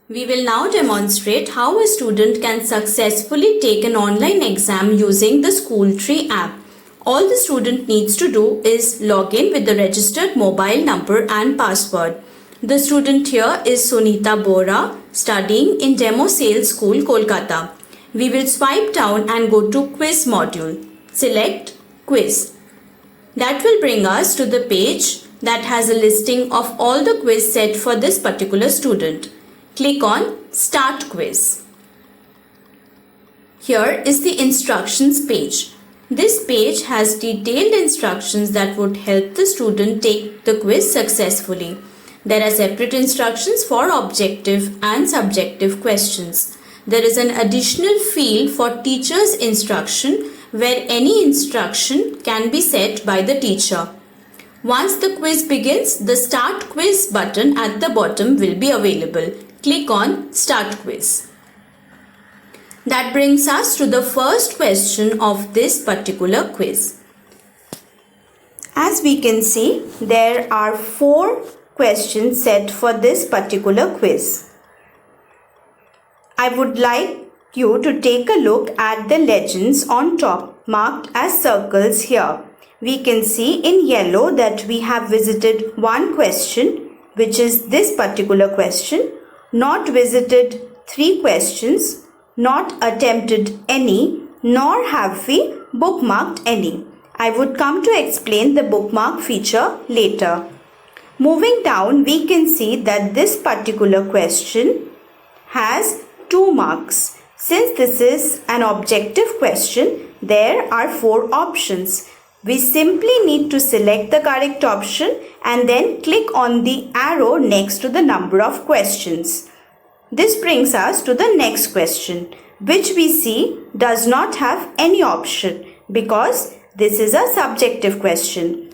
We will now demonstrate how a student can successfully take an online exam using the SchoolTree app. All the student needs to do is log in with the registered mobile number and password. The student here is Sunita Bora, studying in Demo Sales School, Kolkata. We will swipe down and go to Quiz module. Select Quiz. That will bring us to the page that has a listing of all the quiz set for this particular student. Click on Start Quiz. Here is the instructions page. This page has detailed instructions that would help the student take the quiz successfully. There are separate instructions for objective and subjective questions. There is an additional field for teacher's instruction where any instruction can be set by the teacher. Once the quiz begins, the Start Quiz button at the bottom will be available. Click on Start Quiz. That brings us to the first question of this particular quiz. As we can see, there are 4 questions set for this particular quiz. I would like you to take a look at the legends on top marked as circles here. We can see in yellow that we have visited one question, which is this particular question, not visited 3 questions, not attempted any, nor have we bookmarked any. I would come to explain the bookmark feature later. Moving down, we can see that this particular question has 2 marks. Since this is an objective question, there are 4 options. We simply need to select the correct option and then click on the arrow next to the number of questions. This brings us to the next question, which we see does not have any option because this is a subjective question.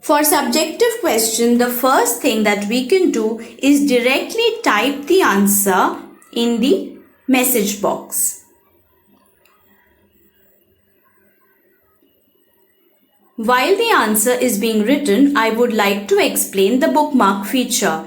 For subjective question, the first thing that we can do is directly type the answer in the message box. While the answer is being written, I would like to explain the bookmark feature.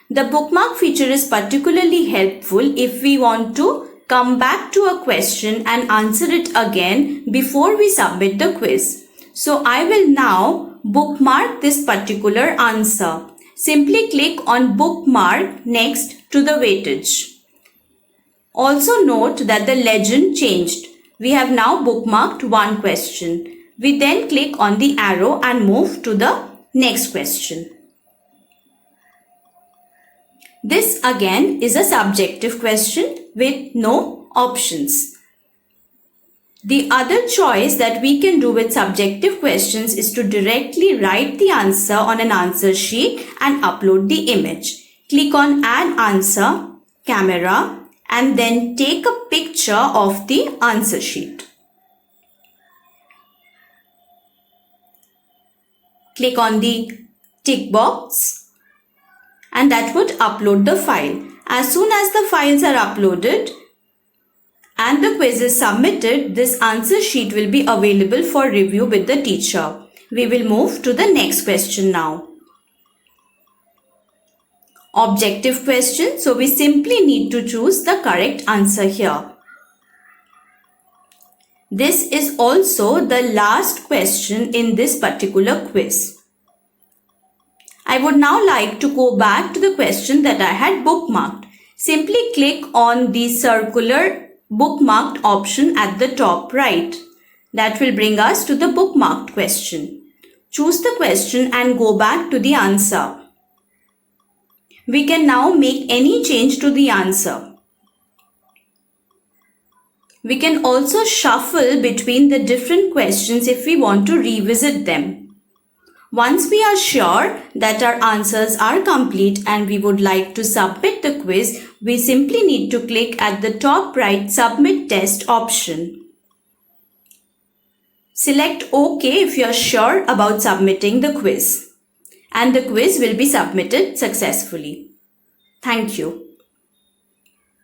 The bookmark feature is particularly helpful if we want to come back to a question and answer it again before we submit the quiz. So I will now bookmark this particular answer. Simply click on bookmark next to the weightage. Also note that the legend changed. We have now bookmarked one question. We then click on the arrow and move to the next question. This again is a subjective question with no options. The other choice that we can do with subjective questions is to directly write the answer on an answer sheet and upload the image. Click on Add Answer, Camera, and then take a picture of the answer sheet. Click on the tick box and that would upload the file. As soon as the files are uploaded and the quiz is submitted, this answer sheet will be available for review with the teacher. We will move to the next question now. Objective question, so we simply need to choose the correct answer here. This is also the last question in this particular quiz. I would now like to go back to the question that I had bookmarked. Simply click on the circular bookmarked option at the top right. That will bring us to the bookmarked question. Choose the question and go back to the answer. We can now make any change to the answer. We can also shuffle between the different questions if we want to revisit them. Once we are sure that our answers are complete and we would like to submit the quiz, we simply need to click at the top right Submit Test option. Select OK if you are sure about submitting the quiz, and the quiz will be submitted successfully. Thank you.